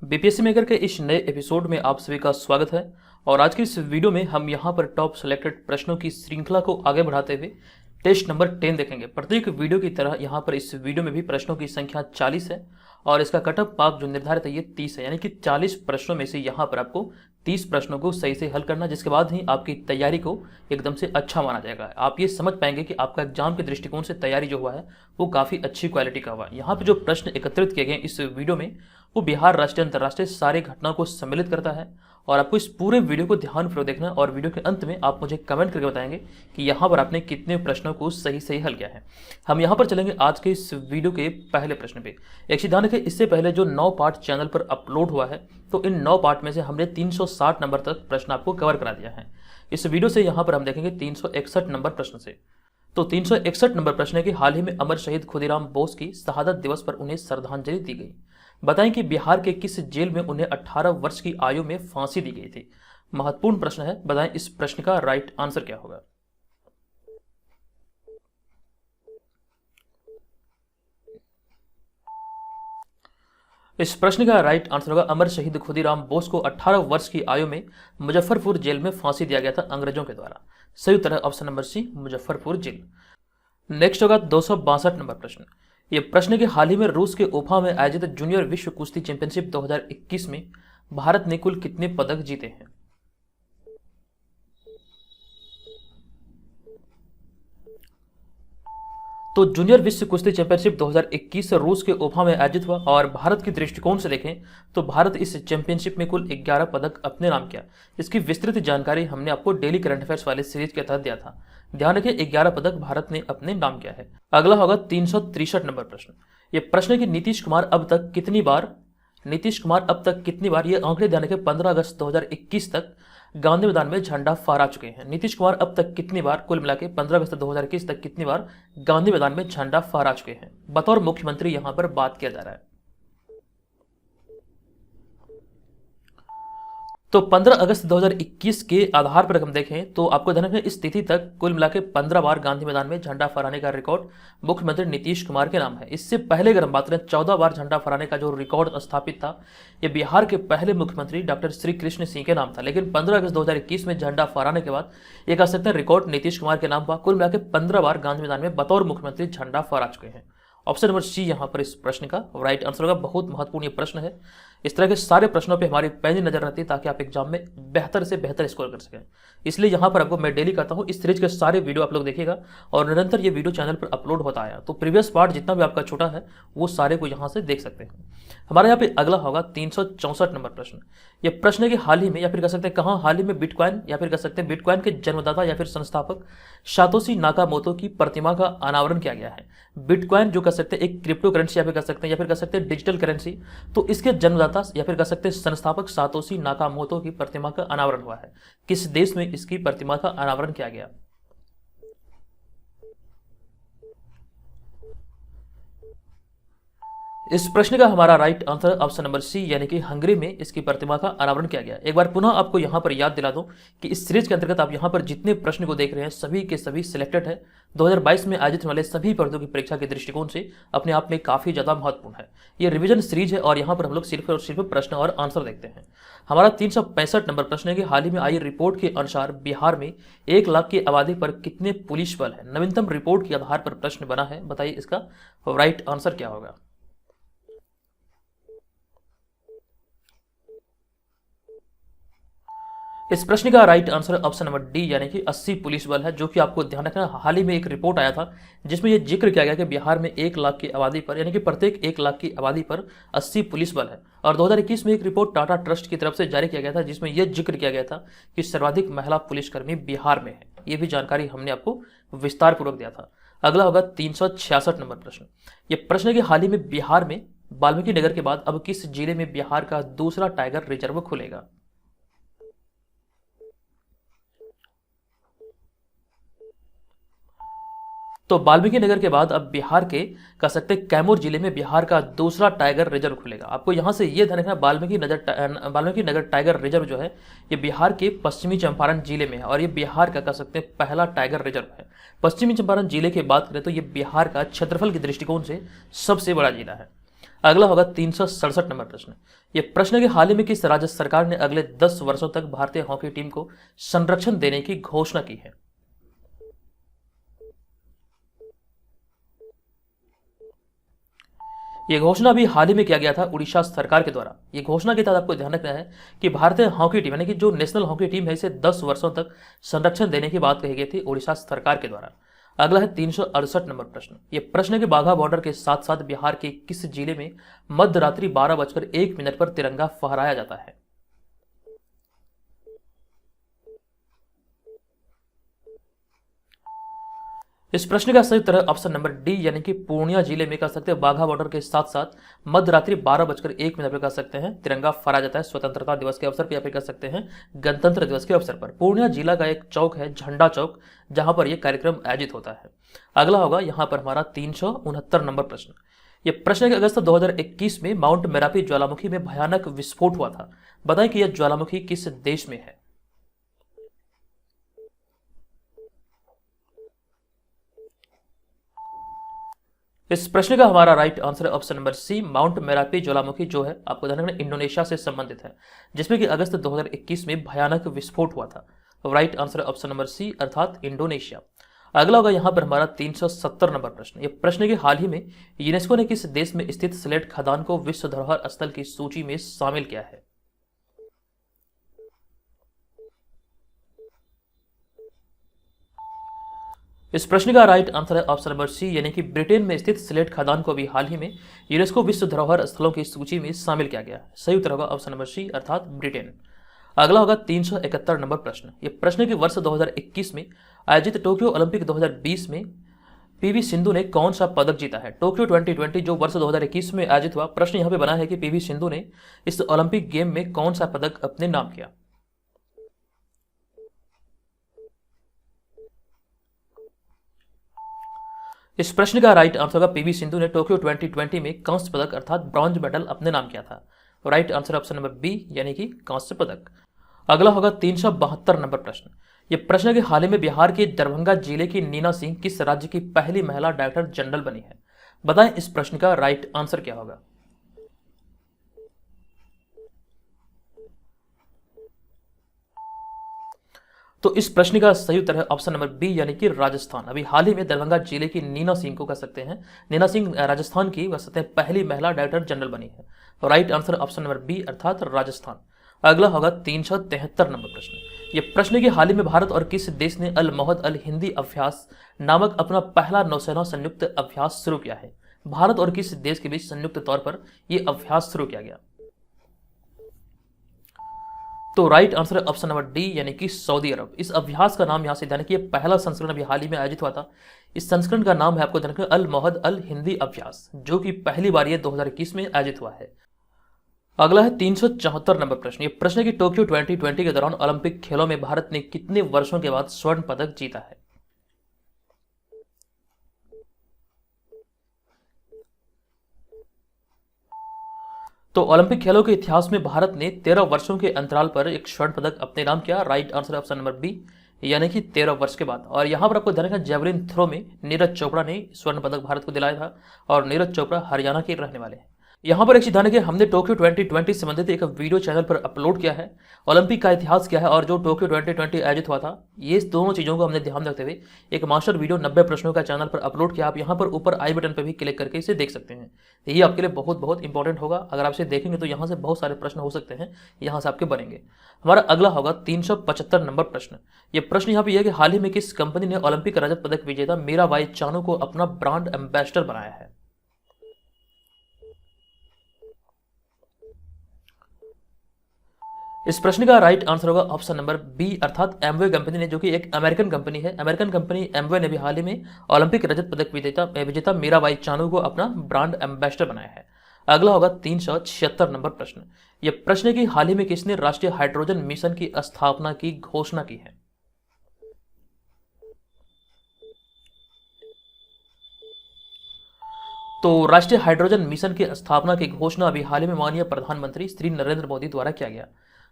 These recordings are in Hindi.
बीपीएससी मेकर के इस नए एपिसोड में आप सभी का स्वागत है। और आज की इस वीडियो में हम यहाँ पर टॉप सेलेक्टेड प्रश्नों की श्रृंखला को आगे बढ़ाते हुए टेस्ट नंबर 10 देखेंगे। प्रत्येक वीडियो की तरह यहाँ पर इस वीडियो में भी प्रश्नों की संख्या 40 है और इसका कट ऑफ मार्क जो निर्धारित है ये 30 है, यानी कि 40 प्रश्नों में से यहाँ पर आपको 30 प्रश्नों को सही से हल करना, जिसके बाद ही आपकी तैयारी को एकदम से अच्छा माना जाएगा। आप ये समझ पाएंगे कि आपका एग्जाम के दृष्टिकोण से तैयारी जो हुआ है वो काफ़ी अच्छी क्वालिटी का हुआ है। यहाँ पे जो प्रश्न एकत्रित किए गए इस वीडियो में वो बिहार, राष्ट्रीय, अंतर्राष्ट्रीय सारी घटनाओं को सम्मिलित करता है। और आपको इस पूरे वीडियो को ध्यानपूर्वक देखना है और वीडियो के अंत में आप मुझे कमेंट करके बताएंगे कि यहाँ पर आपने कितने प्रश्नों को सही सही हल किया है। हम यहाँ पर चलेंगे आज के इस वीडियो के पहले प्रश्न पे। एक चीज ध्यान रखें, इससे पहले जो 9 पार्ट चैनल पर अपलोड हुआ है तो इन 9 पार्ट में से हमने 360 नंबर तक प्रश्न आपको कवर करा दिया है। इस वीडियो से यहाँ पर हम देखेंगे 361 नंबर प्रश्न से। तो 361 नंबर प्रश्न है कि हाल ही में अमर शहीद खुदीराम बोस की शहादत दिवस पर उन्हें श्रद्धांजलि दी गई। बताएं कि बिहार के किस जेल में उन्हें 18 वर्ष की आयु में फांसी दी गई थी। महत्वपूर्ण प्रश्न है, बताएं इस प्रश्न का राइट आंसर क्या होगा। इस प्रश्न का राइट आंसर होगा अमर शहीद खुदीराम बोस को 18 वर्ष की आयु में मुजफ्फरपुर जेल में फांसी दिया गया था अंग्रेजों के द्वारा। सही उत्तर है ऑप्शन नंबर सी, मुजफ्फरपुर जेल। नेक्स्ट होगा 262 नंबर प्रश्न। ये प्रश्न के हाल ही में रूस के उफा में आयोजित जूनियर विश्व कुश्ती चैंपियनशिप 2021 में भारत ने कुल कितने पदक जीते हैं। तो जूनियर विश्व कुश्ती चैंपियनशिप 2021 रूस के उफा में आयोजित हुआ और भारत के दृष्टिकोण से देखें तो भारत इस चैंपियनशिप में कुल 11 पदक अपने नाम किया। इसकी विस्तृत जानकारी हमने आपको डेली करंट अफेयर्स वाले सीरीज के तहत दिया था। ध्यान रखें 11 पदक भारत ने अपने नाम किया है। अगला होगा 363 नंबर प्रश्न। ये प्रश्न है कि नीतीश कुमार अब तक कितनी बार ये आंकड़े ध्यान रखें 15 अगस्त 2021 तक गांधी मैदान में झंडा फहरा चुके हैं। नीतीश कुमार अब तक कितनी बार, कुल मिला के 15 अगस्त 2021 तक कितनी बार गांधी मैदान में झंडा फहरा चुके हैं। बतौर मुख्यमंत्री यहां पर बात किया जा रहा है। तो 15 अगस्त 2021 के आधार पर हम देखें तो आपको ध्यान रखना इस तिथि तक कुल मिला के 15 बार गांधी मैदान में झंडा फहराने का रिकॉर्ड मुख्यमंत्री नीतीश कुमार के नाम है। इससे पहले अगर हम बात करें 14 बार झंडा फहराने का जो रिकॉर्ड स्थापित था ये बिहार के पहले मुख्यमंत्री डॉक्टर श्री कृष्ण सिंह के नाम था। लेकिन 15 अगस्त 2021 में झंडा फहराने के बाद ये कह सकते हैं रिकॉर्ड नीतीश कुमार के नाम हुआ। कुल मिला के 15 बार गांधी मैदान में बतौर मुख्यमंत्री झंडा फहरा चुके हैं। ऑप्शन नंबर सी यहाँ पर इस प्रश्न का राइट आंसर होगा। बहुत महत्वपूर्ण ये प्रश्न है। इस तरह के सारे प्रश्नों पे हमारी पैनी नजर रहती है ताकि आप एग्जाम में बेहतर से बेहतर स्कोर कर सकें। इसलिए यहाँ पर आपको मैं डेली करता हूँ इस सीरीज के सारे वीडियो आप लोग देखिएगा और निरंतर ये वीडियो चैनल पर अपलोड होता आया। तो प्रीवियस पार्ट जितना भी आपका छोटा है वो सारे को यहाँ से देख सकते हैं। हमारे यहाँ पे अगला होगा 364 नंबर प्रश्न। ये प्रश्न है कि हाल ही में या फिर कह सकते हैं कहाँ हाल ही में बिटकॉइन या फिर कह सकते हैं बिटकॉइन के जन्मदाता या फिर संस्थापक सातोशी नाकामोतो की प्रतिमा का अनावरण किया गया है। बिटकॉइन जो कह सकते हैं एक क्रिप्टो करेंसी या फिर कह सकते हैं डिजिटल करेंसी, तो इसके जन्मदाता या फिर कह सकते हैं संस्थापक सातोशी नाकामोतो की प्रतिमा का अनावरण हुआ है। किस देश में इसकी प्रतिमा का अनावरण किया गया। इस प्रश्न का हमारा right answer option number C यानी कि हंगरी में इसकी प्रतिमा का अनावरण किया गया। एक बार पुनः आपको यहां पर याद दिला दूं कि इस सीरीज के अंतर्गत आप यहां पर जितने प्रश्न को देख रहे हैं सभी के सभी सिलेक्टेड है 2022 में आयोजित वाले सभी पदों की परीक्षा के दृष्टिकोण से अपने आप में काफी ज्यादा महत्वपूर्ण है। ये रिवीजन सीरीज है और यहाँ पर हम लोग सिर्फ और सिर्फ प्रश्न और आंसर देखते हैं। हमारा 365 नंबर प्रश्न है कि हाल ही में आई रिपोर्ट के अनुसार बिहार में 1 लाख की आबादी पर कितने पुलिस बल है। नवीनतम रिपोर्ट के आधार पर प्रश्न बना है, बताइए इसका राइट आंसर क्या होगा। इस प्रश्न का right answer option number D यानी कि 80 पुलिस बल है, जो कि आपको ध्यान रखना हाल ही में एक रिपोर्ट आया था जिसमें यह जिक्र किया गया कि बिहार में 1 लाख की आबादी पर यानी कि प्रत्येक 1 लाख की आबादी पर 80 पुलिस बल है। और 2021 में एक रिपोर्ट टाटा ट्रस्ट की तरफ से जारी किया गया था जिसमें यह जिक्र किया गया था कि सर्वाधिक महिला पुलिसकर्मी बिहार में है। ये भी जानकारी हमने आपको विस्तार पूर्वक दिया था। अगला होगा 366 नंबर प्रश्न। यह प्रश्न है कि हाल ही में बिहार में वाल्मीकि नगर के बाद अब किस जिले में बिहार का दूसरा टाइगर रिजर्व खुलेगा। तो वाल्मीकि नगर के बाद अब बिहार के कह सकते हैं कैमूर जिले में बिहार का दूसरा टाइगर रिजर्व खुलेगा। आपको यहां से ये ध्यान रखना वाल्मीकि नगर टाइगर रिजर्व जो है ये बिहार के पश्चिमी चंपारण जिले में है और ये बिहार का कह सकते हैं पहला टाइगर रिजर्व है। पश्चिमी चंपारण जिले की बात करें तो ये बिहार का क्षेत्रफल के दृष्टिकोण से सबसे बड़ा जिला है। अगला होगा 367 नंबर प्रश्न। ये प्रश्न है कि हाल ही में किस राज्य सरकार ने अगले 10 वर्षों तक भारतीय हॉकी टीम को संरक्षण देने की घोषणा की है। ये घोषणा भी हाल ही में किया गया था उड़ीसा सरकार के द्वारा। ये घोषणा के तहत आपको ध्यान रखना है कि भारतीय हॉकी टीम यानी कि जो नेशनल हॉकी टीम है इसे 10 वर्षों तक संरक्षण देने की बात कही गई थी उड़ीसा सरकार के द्वारा। अगला है 368 नंबर प्रश्न। ये प्रश्न है कि बाघा बॉर्डर के साथ साथ बिहार के किस जिले में मध्य रात्रि 12:01 पर तिरंगा फहराया जाता है। इस प्रश्न का सही उत्तर ऑप्शन नंबर डी यानी कि पूर्णिया जिले में कह सकते हैं बाघा बॉर्डर के साथ साथ मध्य रात्रि 12:01 पर कह सकते हैं तिरंगा फहराया जाता है स्वतंत्रता दिवस के अवसर पर या फिर कह सकते हैं गणतंत्र दिवस के अवसर पर। पूर्णिया जिला का एक चौक है झंडा चौक, जहां पर यह कार्यक्रम आयोजित होता है। अगला होगा यहां पर हमारा 369 नंबर प्रश्न। यह प्रश्न है कि अगस्त 2021 में माउंट मेरापी ज्वालामुखी में भयानक विस्फोट हुआ था। बताएं कि यह ज्वालामुखी किस देश में है। इस प्रश्न का हमारा राइट आंसर है option number C, Mount Merapi ज्वालामुखी जो है आपको ध्यान रखना इंडोनेशिया से संबंधित है, जिसमें कि अगस्त 2021 में भयानक विस्फोट हुआ था। राइट आंसर है ऑप्शन नंबर सी अर्थात इंडोनेशिया। अगला होगा यहां पर हमारा 370 नंबर प्रश्न। यह प्रश्न है कि हाल ही में यूनेस्को ने किस देश में स्थित सिलेट खदान को विश्व धरोहर स्थल की सूची में शामिल किया है। इस प्रश्न का राइट आंसर है ऑप्शन नंबर सी यानी कि ब्रिटेन में स्थित सिलेट खदान को भी हाल ही में यूनेस्को विश्व धरोहर स्थलों की सूची में शामिल किया गया। सही उत्तर होगा ऑप्शन नंबर सी अर्थात ब्रिटेन। अगला होगा 371 नंबर प्रश्न। यह प्रश्न है कि वर्ष 2021 में आयोजित टोक्यो ओलंपिक 2020 में पीवी सिंधु ने कौन सा पदक जीता है। टोक्यो 2020 जो वर्ष 2021 में आयोजित हुआ, प्रश्न यहां पे बना है कि पीवी सिंधु ने इस ओलंपिक गेम में कौन सा पदक अपने नाम किया। इस प्रश्न का राइट आंसर होगा पीवी सिंधु ने टोक्यो 2020 में कांस्य पदक अर्थात ब्रॉन्ज मेडल अपने नाम किया था। Right answer option number B यानी कि कांस्य पदक। अगला होगा 372 नंबर प्रश्न। यह प्रश्न है कि हाल ही में बिहार के दरभंगा जिले की नीना सिंह किस राज्य की पहली महिला डायरेक्टर जनरल बनी है। बताएं इस प्रश्न का राइट आंसर क्या होगा। तो इस प्रश्न का सही उत्तर है ऑप्शन नंबर बी यानी कि राजस्थान। अभी हाल ही में दरभंगा जिले की नीना सिंह को कह सकते हैं, नीना सिंह राजस्थान की कह सकते हैं पहली महिला डायरेक्टर जनरल बनी है। Right answer option number B अर्थात राजस्थान। अगला होगा 373 नंबर प्रश्न। यह प्रश्न है कि हाल ही में भारत और किस देश ने अल मोहद अल हिंदी अभ्यास नामक अपना पहला नौसेना संयुक्त अभ्यास शुरू किया है। भारत और किस देश के बीच संयुक्त तौर पर यह अभ्यास शुरू किया गया। तो राइट आंसर है ऑप्शन नंबर डी यानी कि सऊदी अरब। इस अभ्यास का नाम यहां से ध्यान रखिए, पहला संस्करण अभी हाल ही में आयोजित हुआ था। इस संस्करण का नाम है आपको ध्यान रखना अल मोहद अल हिंदी अभ्यास, जो कि पहली बार ये 2021 में आयोजित हुआ है। अगला है 374 नंबर प्रश्न। ये प्रश्न है कि टोक्यो 2020 के दौरान ओलंपिक खेलों में भारत ने कितने वर्षों के बाद स्वर्ण पदक जीता है। तो ओलंपिक खेलों के इतिहास में भारत ने 13 वर्षों के अंतराल पर एक स्वर्ण पदक अपने नाम किया। Right answer option number B यानी कि 13 वर्ष के बाद। और यहां पर आपको ध्यान रखना जेवलिन थ्रो में नीरज चोपड़ा ने स्वर्ण पदक भारत को दिलाया था और नीरज चोपड़ा हरियाणा के रहने वाले हैं। यहाँ पर एक चीज ध्यान रखिए, हमने टोक्यो 2020 से संबंधित एक वीडियो चैनल पर अपलोड किया है। ओलंपिक का इतिहास क्या है और जो टोक्यो 2020 आयोजित हुआ था, ये दोनों चीजों को हमने ध्यान रखते हुए एक मास्टर वीडियो 90 प्रश्नों का चैनल पर अपलोड किया। आप यहाँ पर ऊपर आई बटन पर भी क्लिक करके इसे देख सकते हैं। ये आपके लिए बहुत बहुत इंपॉर्टेंट होगा। अगर आप इसे देखेंगे तो यहाँ से बहुत सारे प्रश्न हो सकते हैं, यहाँ से आपके बनेंगे। हमारा अगला होगा 375 नंबर प्रश्न। ये प्रश्न यहाँ पे यह कि हाल ही में किस कंपनी ने ओलंपिक रजत पदक विजेता मीराबाई चानू को अपना ब्रांड एम्बेसडर बनाया है। इस प्रश्न का राइट आंसर होगा ऑप्शन नंबर बी अर्थात एमवे कंपनी ने, जो कि एक अमेरिकन कंपनी है। अमेरिकन कंपनी एमवे ने भी हाल ही में ओलंपिक रजत पदक विजेता मीराबाई चानू को अपना ब्रांड एम्बेसडर बनाया है। अगला होगा 376 नंबर प्रश्न। यह प्रश्न है कि हाल ही में किसने राष्ट्रीय हाइड्रोजन मिशन की स्थापना की घोषणा की है। तो राष्ट्रीय हाइड्रोजन मिशन की स्थापना की घोषणा अभी हाल ही में माननीय प्रधानमंत्री श्री नरेंद्र मोदी द्वारा किया गया।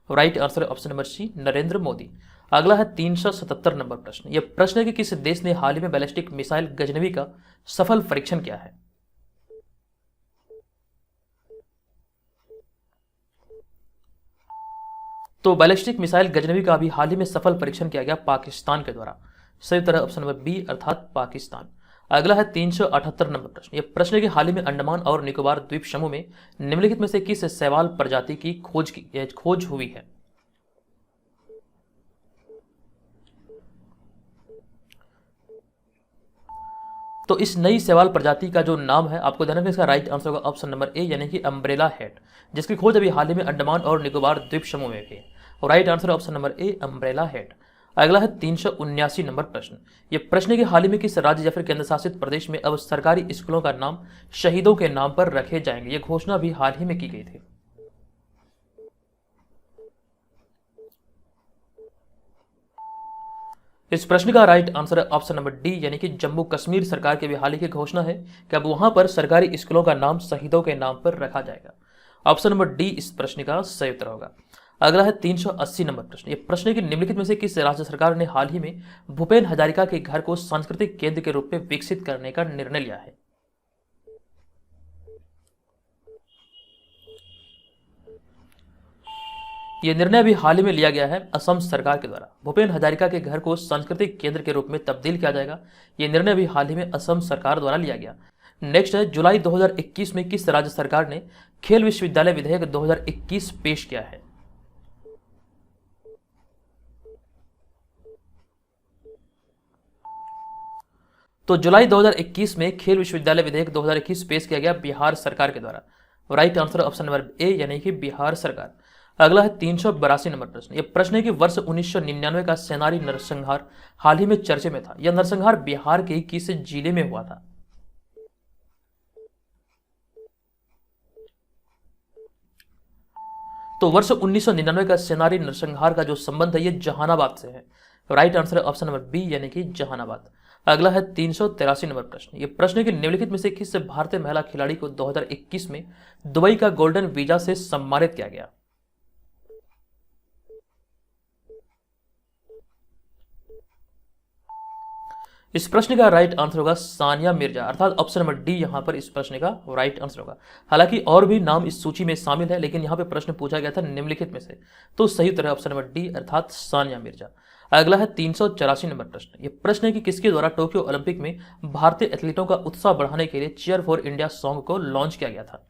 राइट आंसर है option number C Narendra Modi. अगला है 377 नंबर प्रश्न। यह प्रश्न है कि किस देश ने हाल ही में बैलिस्टिक मिसाइल गजनवी का सफल परीक्षण किया है। तो बैलिस्टिक मिसाइल गजनवी का अभी हाल ही में सफल परीक्षण किया गया पाकिस्तान के द्वारा। सही उत्तर है ऑप्शन नंबर बी अर्थात पाकिस्तान। अगला है 378 नंबर प्रश्न। यह प्रश्न है कि हाल ही में अंडमान और निकोबार द्वीप समूह में निम्नलिखित में से किस शैवाल प्रजाति की खोज हुई है। तो इस नई शैवाल प्रजाति का जो नाम है, आपको ध्यान रखना, इसका राइट आंसर होगा ऑप्शन नंबर ए यानी कि अम्ब्रेला हेड, जिसकी खोज अभी हाल ही में अंडमान और निकोबार द्वीप समूह में हुई है। और right answer option number A umbrella head. अगला है 379 नंबर प्रश्न। यह प्रश्न है कि हाल ही में किस राज्य या फिर केंद्र शासित प्रदेश में अब सरकारी स्कूलों का नाम शहीदों के नाम पर रखे जाएंगे। यह घोषणा भी हाल ही में की गई थी। इस प्रश्न का राइट आंसर है ऑप्शन नंबर डी यानी कि जम्मू कश्मीर सरकार की भी हाल ही की घोषणा है कि अब वहां पर सरकारी स्कूलों का नाम शहीदों के नाम पर रखा जाएगा। ऑप्शन नंबर डी इस प्रश्न का सही उत्तर होगा। अगला है 380 नंबर प्रश्न। यह प्रश्न है कि निम्नलिखित में से किस राज्य सरकार ने हाल ही में भूपेन हजारिका के घर को सांस्कृतिक केंद्र के रूप में विकसित करने का निर्णय लिया है। यह निर्णय अभी हाल ही में लिया गया है असम सरकार के द्वारा। भूपेन हजारिका के घर को सांस्कृतिक केंद्र के रूप में तब्दील किया जाएगा। यह निर्णय अभी हाल ही में असम सरकार द्वारा लिया गया। नेक्स्ट है, जुलाई 2021 में किस राज्य सरकार ने खेल विश्वविद्यालय विधेयक 2021 पेश किया है। तो जुलाई 2021 में खेल विश्वविद्यालय विधेयक 2021 पेश किया गया बिहार सरकार के द्वारा। Right answer option number A यानी कि बिहार सरकार। अगला है 382 नंबर प्रश्न। यह प्रश्न है कि वर्ष 1999 का सेनारी नरसंहार हाल ही में चर्चे में था। यह नरसंहार बिहार के किस जिले में हुआ था। तो वर्ष 1999 का सेनारी नरसंहार का जो संबंध है ये जहानाबाद से है। राइट आंसर है ऑप्शन नंबर बी यानी कि जहानाबाद। अगला है 383 नंबर प्रश्न। यह प्रश्न है कि निम्नलिखित में से किस भारतीय महिला खिलाड़ी को 2021 में दुबई का गोल्डन वीजा से सम्मानित किया गया। इस प्रश्न का राइट आंसर होगा सानिया मिर्जा, अर्थात ऑप्शन नंबर डी यहां पर इस प्रश्न का राइट आंसर होगा। हालांकि और भी नाम इस सूची में शामिल है, लेकिन यहां पे प्रश्न पूछा गया था निम्नलिखित में से, तो सही उत्तर है ऑप्शन नंबर डी अर्थात सानिया मिर्जा। अगला है 384 नंबर प्रश्न। यह प्रश्न है कि किसके द्वारा टोक्यो ओलंपिक में भारतीय एथलीटों का उत्साह बढ़ाने के लिए चीयर फॉर इंडिया सॉन्ग को लॉन्च किया गया था।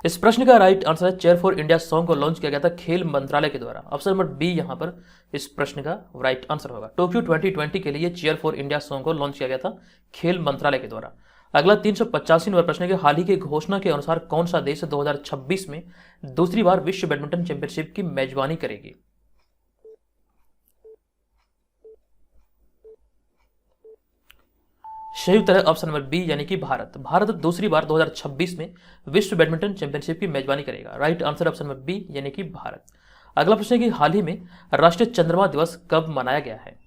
इस प्रश्न का राइट आंसर है चेयर फॉर इंडिया सॉन्ग को लॉन्च किया गया था खेल मंत्रालय के द्वारा। ऑप्शन नंबर बी यहां पर इस प्रश्न का राइट आंसर होगा। टोक्यो 2020 के लिए चेयर फॉर इंडिया सॉन्ग को लॉन्च किया गया था खेल मंत्रालय के द्वारा। अगला 385 नंबर प्रश्न के हाल ही की घोषणा के अनुसार कौन सा देश 2026 में दूसरी बार विश्व बैडमिंटन चैंपियनशिप की मेजबानी करेगी। सही उत्तर है ऑप्शन नंबर बी यानी कि भारत। भारत दूसरी बार 2026 में विश्व बैडमिंटन चैंपियनशिप की मेजबानी करेगा। Right answer option number B यानी कि भारत। अगला प्रश्न है कि हाल ही में राष्ट्रीय चंद्रमा दिवस कब मनाया गया है।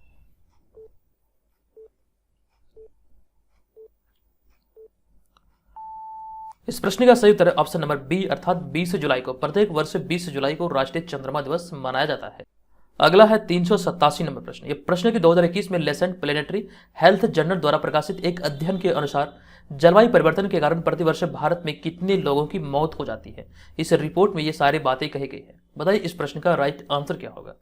इस प्रश्न का सही उत्तर है ऑप्शन नंबर बी अर्थात 20 जुलाई को। प्रत्येक वर्ष 20 जुलाई को राष्ट्रीय चंद्रमा दिवस मनाया जाता है। अगला है 387 नंबर प्रश्न। यह प्रश्न की 2021 में लेसेंट प्लेनेटरी हेल्थ जर्नल द्वारा प्रकाशित एक अध्ययन के अनुसार जलवायु परिवर्तन के कारण प्रतिवर्ष भारत में कितने लोगों की मौत हो जाती है। इस रिपोर्ट में ये सारी बातें कही गई है। बताइए इस प्रश्न का राइट आंसर क्या होगा।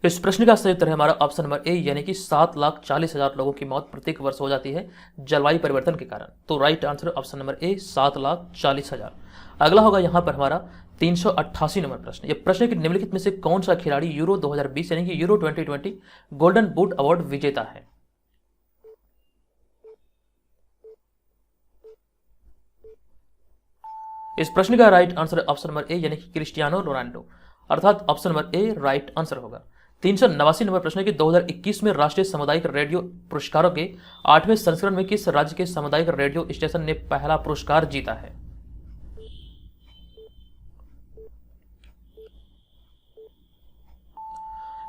इस प्रश्न का सही उत्तर है हमारा ऑप्शन नंबर ए यानी कि 7,40,000 लोगों की मौत प्रत्येक वर्ष हो जाती है जलवायु परिवर्तन के कारण। तो right answer option number A 7,40,000। अगला होगा यहां पर हमारा 388 नंबर प्रश्न। यह प्रश्न कि निम्नलिखित में से कौन सा खिलाड़ी यूरो 2020 यानी कि यूरो 2020 गोल्डन बूट अवार्ड विजेता है। इस प्रश्न का right answer option number A यानी कि क्रिस्टियानो रोनाल्डो, अर्थात option number A right answer होगा। 389 नंबर प्रश्न है कि 2021 में राष्ट्रीय सामुदायिक रेडियो पुरस्कारों के 8वें संस्करण में किस राज्य के सामुदायिक रेडियो स्टेशन ने पहला पुरस्कार जीता है।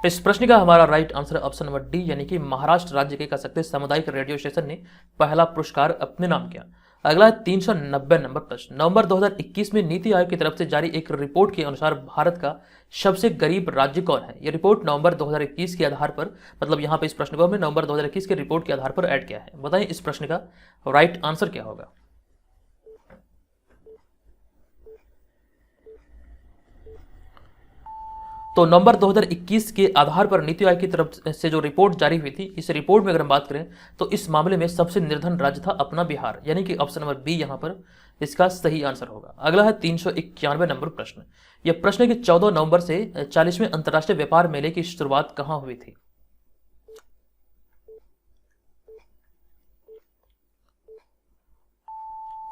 इस प्रश्न का हमारा right answer option number D यानी कि महाराष्ट्र राज्य के कह सकते सामुदायिक रेडियो स्टेशन ने पहला पुरस्कार अपने नाम किया। अगला है 390 नंबर प्रश्न। नवंबर 2021 में नीति आयोग की तरफ से जारी एक रिपोर्ट के अनुसार भारत का सबसे गरीब राज्य कौन है? यह रिपोर्ट नवंबर 2021 के आधार पर, मतलब यहाँ पे इस प्रश्न को हमने नवंबर 2021 के रिपोर्ट के आधार पर ऐड किया है। बताएं इस प्रश्न का राइट आंसर क्या होगा? तो नवंबर 2021 के आधार पर नीति आयोग की तरफ से जो रिपोर्ट जारी हुई थी, इस रिपोर्ट में अगर हम बात करें तो इस मामले में सबसे निर्धन राज्य था अपना बिहार, यानी कि ऑप्शन नंबर बी यहां पर इसका सही आंसर होगा। अगला है 391 नंबर प्रश्न। यह प्रश्न है कि 14 नवंबर से 40वें अंतर्राष्ट्रीय व्यापार मेले की शुरुआत कहां हुई थी?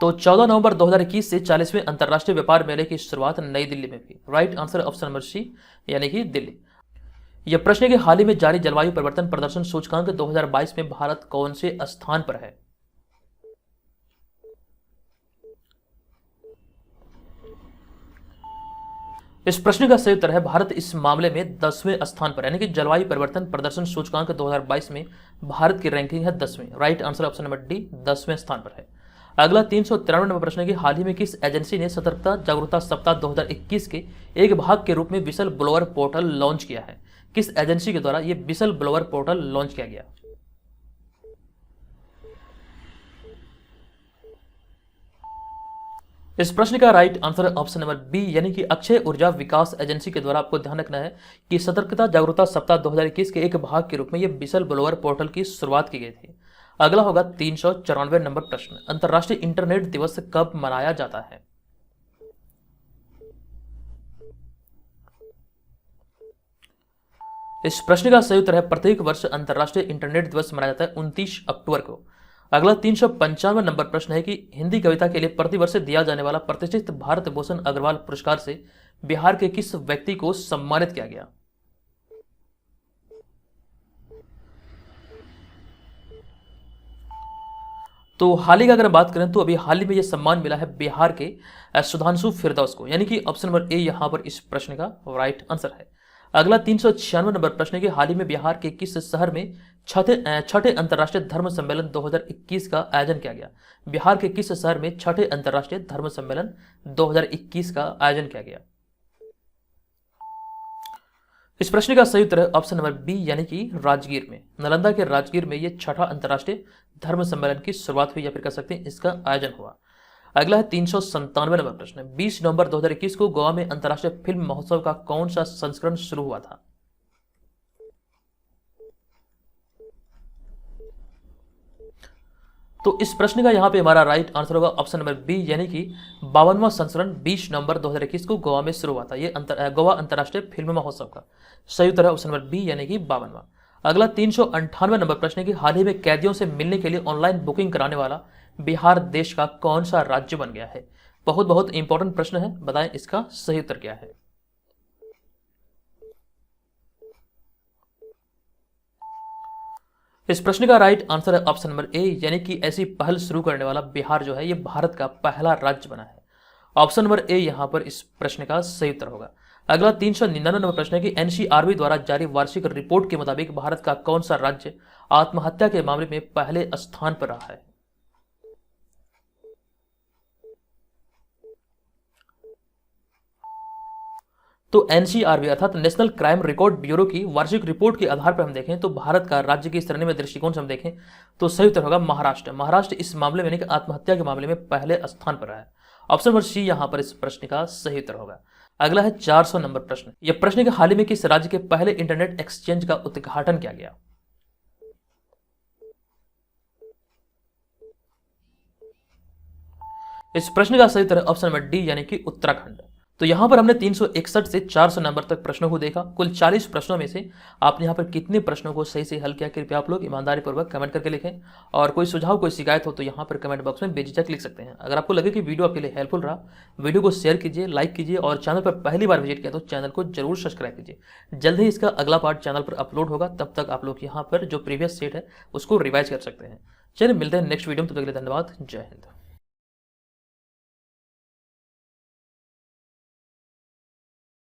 तो 14 नवंबर 2021 से 40वें अंतर्राष्ट्रीय व्यापार मेले की शुरुआत नई दिल्ली में हुई। Right answer option number C यानी कि दिल्ली। यह प्रश्न है कि हाल ही में जारी जलवायु परिवर्तन प्रदर्शन सूचकांक 2022 में भारत कौन से स्थान पर है? इस प्रश्न का सही उत्तर है भारत इस मामले में 10वें स्थान पर, यानी कि जलवायु परिवर्तन प्रदर्शन सूचकांक 2022 में भारत की रैंकिंग है 10वीं। Right answer option number D 10वें स्थान पर है। अगला 393 नंबर प्रश्न है कि हाल ही में किस एजेंसी ने सतर्कता जागरूकता सप्ताह 2021 के एक भाग के रूप में विसल ब्लोअर पोर्टल लॉन्च किया है? किस एजेंसी के द्वारा यह विसल ब्लोअर पोर्टल लॉन्च किया गया? इस प्रश्न का right answer option number B यानी कि अक्षय ऊर्जा विकास एजेंसी के द्वारा। आपको ध्यान रखना है कि सतर्कता जागरूकता सप्ताह 2021 के एक भाग के रूप में यह विसल ब्लोअर पोर्टल की शुरुआत की गई थी। अगला होगा 394 नंबर प्रश्न। अंतर्राष्ट्रीय इंटरनेट दिवस कब मनाया जाता है? इस प्रश्न का सही उत्तर है प्रत्येक वर्ष अंतर्राष्ट्रीय इंटरनेट दिवस मनाया जाता है 29 अक्टूबर को। अगला 395 नंबर प्रश्न है कि हिंदी कविता के लिए प्रतिवर्ष दिया जाने वाला प्रतिष्ठित भारत भूषण अग्रवाल पुरस्कार से बिहार के किस व्यक्ति को सम्मानित किया गया? तो हाल ही का अगर बात करें तो अभी हाल ही में यह सम्मान मिला है बिहार के सुधांशु फिरदौस को, यानी कि ऑप्शन नंबर ए यहां पर इस प्रश्न का राइट आंसर है। अगला 396 नंबर प्रश्न है कि हाल ही में बिहार के किस शहर में छठे अंतर्राष्ट्रीय धर्म सम्मेलन 2021 का आयोजन किया गया? बिहार के किस शहर में छठे अंतर्राष्ट्रीय धर्म सम्मेलन 2021 का आयोजन किया गया? इस प्रश्न का सही उत्तर है ऑप्शन नंबर बी यानी कि राजगीर में। नालंदा के राजगीर में यह छठा अंतर्राष्ट्रीय धर्म सम्मेलन की शुरुआत हुई, या फिर कह सकते हैं इसका आयोजन हुआ। अगला है 397 नंबर प्रश्न। 20 नवंबर 2021 को गोवा में अंतर्राष्ट्रीय फिल्म महोत्सव का कौन सा संस्करण शुरू हुआ था? तो इस प्रश्न का यहां पे हमारा राइट आंसर होगा ऑप्शन नंबर बी यानी कि 52वां संस्करण 20 नवंबर 2021 को गोवा में शुरू हुआ था। ये गोवा अंतर्राष्ट्रीय फिल्म महोत्सव का सही उत्तर है ऑप्शन नंबर बी यानी कि 52वां। अगला 398 नंबर प्रश्न है कि हाल ही में कैदियों से मिलने के लिए ऑनलाइन बुकिंग कराने वाला बिहार देश का कौन सा राज्य बन गया है? बहुत बहुत इंपॉर्टेंट प्रश्न है, बताएं इसका सही उत्तर क्या है? इस प्रश्न का राइट आंसर है ऑप्शन नंबर ए यानी कि ऐसी पहल शुरू करने वाला बिहार जो है ये भारत का पहला राज्य बना है। ऑप्शन नंबर ए यहां पर इस प्रश्न का सही उत्तर होगा। अगला 399 नंबर प्रश्न है कि एनसीआरबी द्वारा जारी वार्षिक रिपोर्ट के मुताबिक भारत का कौन सा राज्य आत्महत्या के मामले में पहले स्थान पर रहा है? तो एनसीआरबी अर्थात नेशनल क्राइम रिकॉर्ड ब्यूरो की वार्षिक रिपोर्ट के आधार पर हम देखें तो भारत का राज्य की श्रेणी में दृष्टिकोण से हम देखें तो सही उत्तर होगा महाराष्ट्र। महाराष्ट्र इस मामले में यानी कि आत्महत्या के मामले में पहले स्थान पर रहा है। ऑप्शन नंबर सी यहां पर इस प्रश्न का सही उत्तर होगा। अगला है 400 नंबर प्रश्न। यह प्रश्न के हाल ही में किस राज्य के पहले इंटरनेट एक्सचेंज का उद्घाटन किया गया? इस प्रश्न का सही उत्तर है ऑप्शन नंबर डी यानी कि उत्तराखंड। तो यहां पर हमने 361 से 400 नंबर तक प्रश्नों को देखा। कुल 40 प्रश्नों में से आपने यहां पर कितने प्रश्नों को सही से हल किया, कृपया आप लोग ईमानदारी पूर्वक कमेंट करके लिखें। और कोई सुझाव कोई शिकायत हो तो यहां पर कमेंट बॉक्स में बेझिझक लिख सकते हैं। अगर आपको लगे कि वीडियो आपके लिए हेल्पफुल रहा, वीडियो को शेयर कीजिए, लाइक कीजिए और चैनल पर पहली बार विजिट किया तो चैनल को जरूर सब्सक्राइब कीजिए। जल्द ही इसका अगला पार्ट चैनल पर अपलोड होगा, तब तक आप लोग यहाँ पर जो प्रीवियस सेट है उसको रिवाइज कर सकते हैं। चलिए मिलते हैं नेक्स्ट वीडियो में, तब तक के लिए धन्यवाद। जय हिंद।